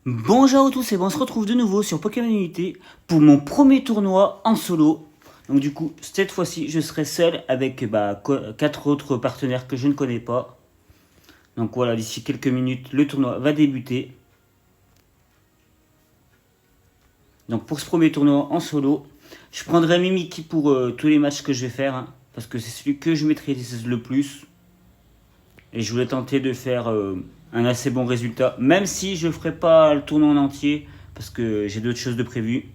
Bonjour à tous et bon, on se retrouve de nouveau sur Pokémon Unité pour mon premier tournoi en solo. Donc du coup, cette fois-ci, je serai seul avec 4 autres partenaires que je ne connais pas. Donc voilà, d'ici quelques minutes, le tournoi va débuter. Donc pour ce premier tournoi en solo, je prendrai Mimiki pour tous les matchs que je vais faire, hein, parce que c'est celui que je maîtrise le plus. Et je voulais tenter de faire un assez bon résultat, même si je ne ferai pas le tournoi en entier, parce que j'ai d'autres choses de prévues.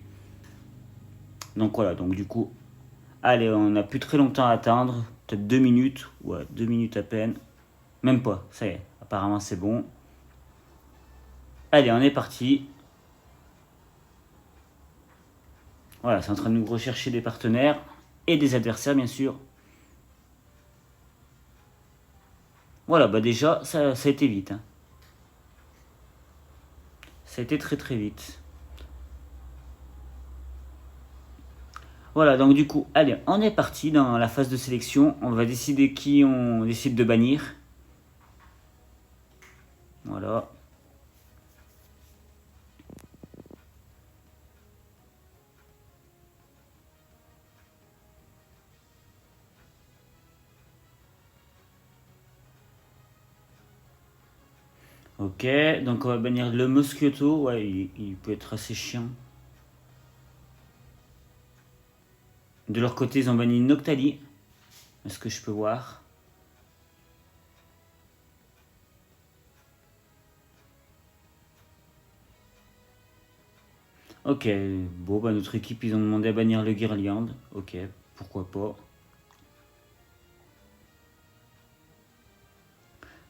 Donc voilà, donc du coup, allez, on n'a plus très longtemps à attendre. Peut-être 2 minutes. Ouais, 2 minutes à peine. Même pas, ça y est. Apparemment, c'est bon. Allez, on est parti. Voilà, c'est en train de nous rechercher des partenaires et des adversaires, bien sûr. Voilà, bah déjà, ça a été vite, hein. Ça a été très très vite. Voilà, donc du coup, allez, on est parti dans la phase de sélection. On va décider qui on décide de bannir. Voilà. Ok, donc on va bannir le Mosquito. Ouais, il peut être assez chiant. De leur côté, ils ont banni Noctali. Est-ce que je peux voir? Ok, bon, bah notre équipe, ils ont demandé à bannir le Guirliand. Ok, pourquoi pas.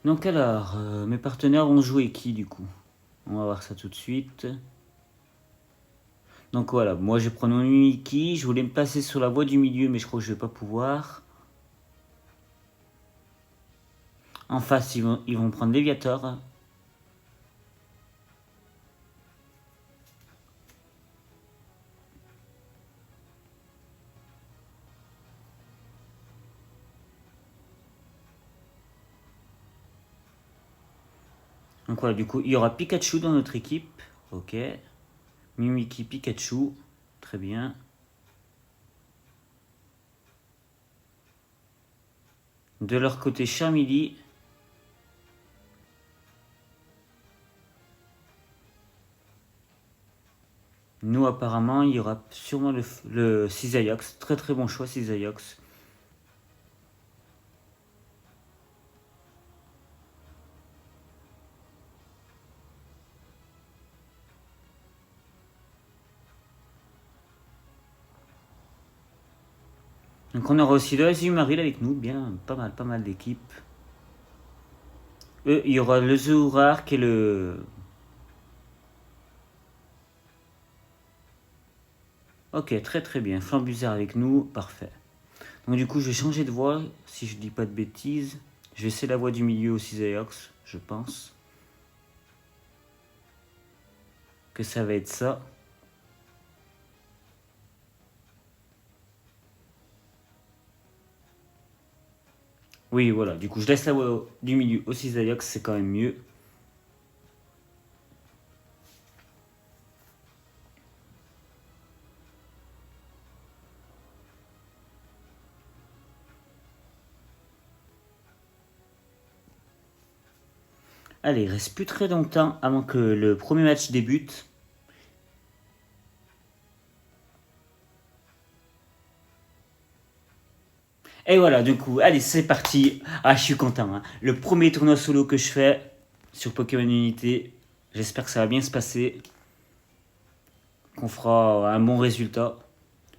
Donc alors, mes partenaires ont joué qui du coup? On va voir ça tout de suite. Donc voilà, moi je prends mon Mimiki, je voulais me placer sur la voie du milieu, mais je crois que je vais pas pouvoir. En face, ils vont prendre Léviator. Donc voilà, du coup, il y aura Pikachu dans notre équipe. Ok. Mimiki, Pikachu. Très bien. De leur côté, Charmeleon. Nous, apparemment, il y aura sûrement le Cisaillux. Très très bon choix, Cisaillux. Donc on aura aussi le Azumarill avec nous, bien, pas mal d'équipes. Il y aura le Zoroark et le... Ok, très très bien, Flambuzard avec nous, parfait. Donc du coup, je vais changer de voie, si je dis pas de bêtises. Je vais essayer la voie du milieu au Cisaillux, je pense. Que ça va être ça. Oui, voilà, du coup, je laisse la voie du milieu au Cisaillux, c'est quand même mieux. Allez, il reste plus très longtemps avant que le premier match débute. Et voilà, du coup, allez, c'est parti. Ah, je suis content, hein. Le premier tournoi solo que je fais sur Pokémon Unité. J'espère que ça va bien se passer. Qu'on fera un bon résultat.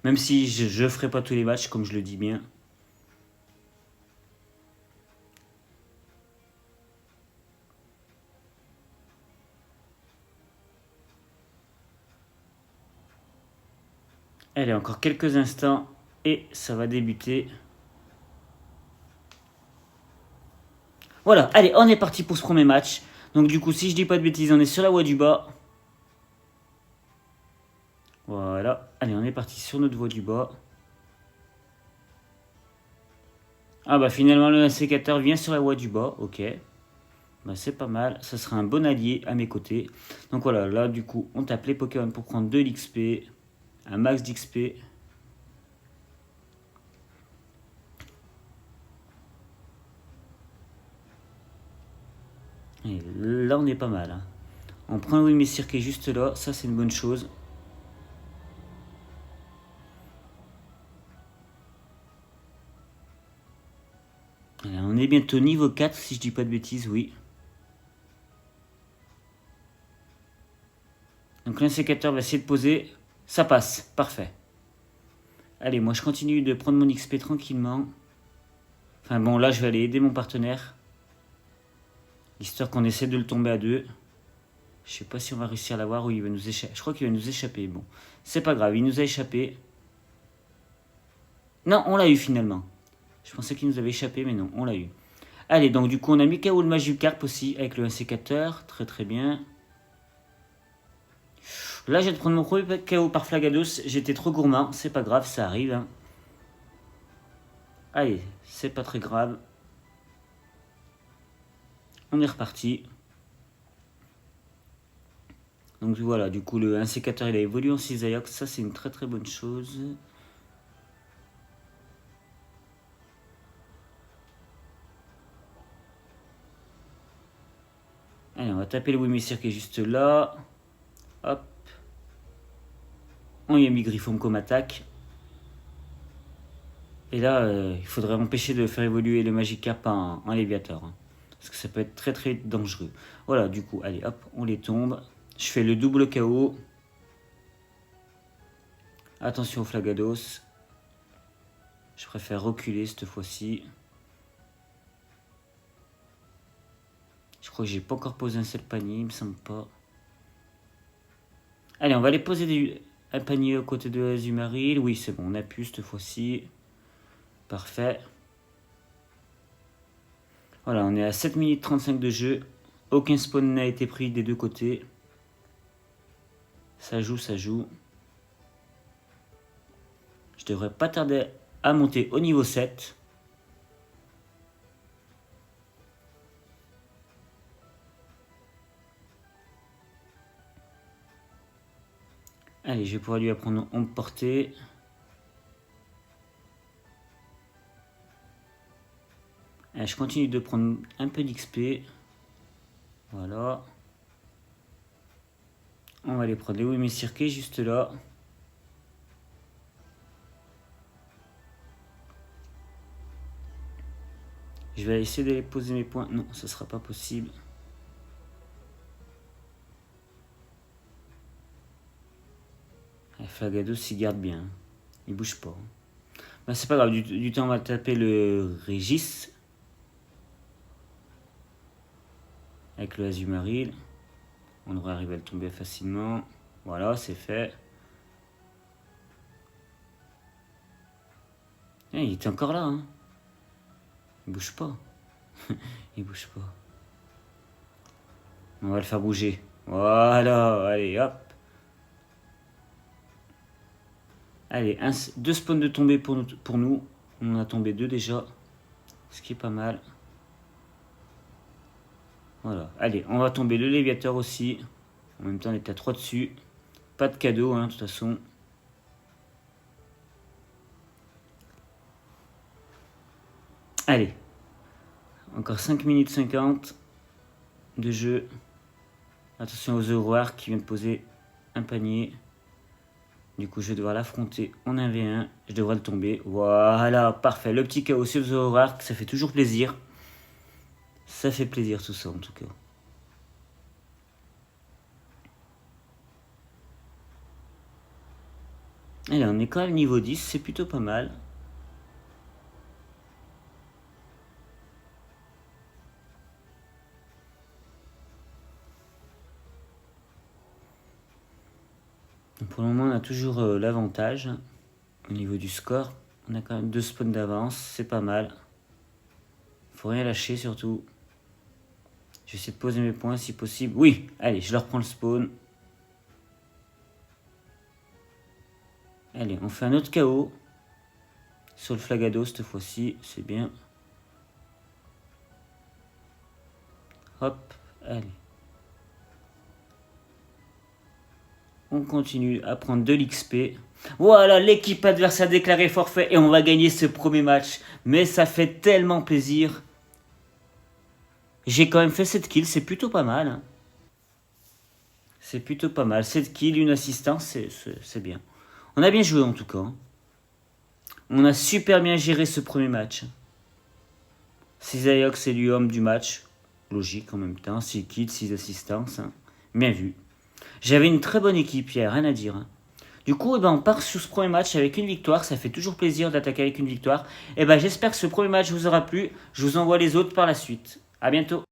Même si je ne ferai pas tous les matchs, comme je le dis bien. Allez, encore quelques instants et ça va débuter. Voilà, allez, on est parti pour ce premier match. Donc du coup, si je dis pas de bêtises, on est sur la voie du bas. Voilà, allez, on est parti sur notre voie du bas. Ah bah finalement le sécateur vient sur la voie du bas, ok. Bah, c'est pas mal, ça sera un bon allié à mes côtés. Donc voilà, là du coup, on tape les Pokémon pour prendre de l'XP, un max d'XP. Et là, on est pas mal. Hein. On prend le Wimessir qui est juste là, ça c'est une bonne chose. Alors, on est bientôt niveau 4, si je dis pas de bêtises, oui. Donc l'insécateur va essayer de poser, ça passe, parfait. Allez, moi je continue de prendre mon XP tranquillement. Enfin bon, là je vais aller aider mon partenaire. Histoire qu'on essaie de le tomber à deux. Je sais pas si on va réussir à l'avoir ou il va nous échapper. Je crois qu'il va nous échapper. Bon, c'est pas grave, il nous a échappé. Non, on l'a eu finalement. Je pensais qu'il nous avait échappé, mais non, on l'a eu. Allez, donc du coup, on a mis KO le Magikarp aussi avec le insécateur. Très très bien. Là, je viens de prendre mon premier KO par Flagados. J'étais trop gourmand, c'est pas grave, ça arrive. Hein. Allez, c'est pas très grave. On est reparti. Donc voilà, du coup, le insécateur il a évolué en Cisaillok. Ça, c'est une très très bonne chose. Allez, on va taper le Wimessir qui est juste là. Hop. On y a mis Griffon comme attaque. Et là, il faudrait empêcher de faire évoluer le Magikarp en Léviator. Hein, parce que ça peut être très très dangereux. Voilà, du coup, allez, hop, on les tombe. Je fais le double KO. Attention au Flagados. Je préfère reculer cette fois-ci. Je crois que j'ai pas encore posé un seul panier, il me semble pas. Allez, on va aller poser un panier aux côtés de Azumarill. Oui, c'est bon, on a pu cette fois-ci. Parfait. Voilà, on est à 7 minutes 35 de jeu. Aucun spawn n'a été pris des deux côtés. Ça joue, ça joue. Je devrais pas tarder à monter au niveau 7. Allez, je vais pouvoir lui apprendre à me porter. Allez, je continue de prendre un peu d'XP. Voilà. On va aller prendre les Wimessir qui est juste là. Je vais essayer d'aller poser mes points. Non, ce sera pas possible. Flagados il garde bien. Il bouge pas. Bah, c'est pas grave, du temps on va taper le Régis. Avec le Azumarill. On devrait arriver à le tomber facilement. Voilà, c'est fait. Eh, il était encore là. Hein. Il bouge pas. Il bouge pas. On va le faire bouger. Voilà, allez, hop. Allez, deux spawns de tomber pour nous. On en a tombé deux déjà. Ce qui est pas mal. Voilà. Allez, on va tomber le Léviateur aussi. En même temps, on est à 3 dessus. Pas de cadeau, hein, de toute façon. Allez. Encore 5 minutes 50 de jeu. Attention aux Zoroark qui vient de poser un panier. Du coup, je vais devoir l'affronter en 1v1. Je devrais le tomber. Voilà, parfait. Le petit KO sur Zoroark, ça fait toujours plaisir. Ça fait plaisir tout ça en tout cas. Allez, on est quand même niveau 10, c'est plutôt pas mal. Pour le moment, on a toujours l'avantage au niveau du score. On a quand même 2 spawns d'avance, c'est pas mal. Faut rien lâcher surtout. Je vais essayer de poser mes points si possible. Oui, allez, je leur prends le spawn. Allez, on fait un autre KO. Sur le Flagado cette fois-ci, c'est bien. Hop, allez. On continue à prendre de l'XP. Voilà, l'équipe adverse a déclaré forfait et on va gagner ce premier match. Mais ça fait tellement plaisir. J'ai quand même fait 7 kills, c'est plutôt pas mal. Hein. C'est plutôt pas mal. 7 kills, une assistance, c'est bien. On a bien joué en tout cas. Hein. On a super bien géré ce premier match. 6 Ayox et lui homme du match. Logique en même temps. 6 kills, 6 assistances. Hein. Bien vu. J'avais une très bonne équipe hier, rien à dire. Hein. Du coup, on part sur ce premier match avec une victoire. Ça fait toujours plaisir d'attaquer avec une victoire. J'espère que ce premier match vous aura plu. Je vous envoie les autres par la suite. À bientôt.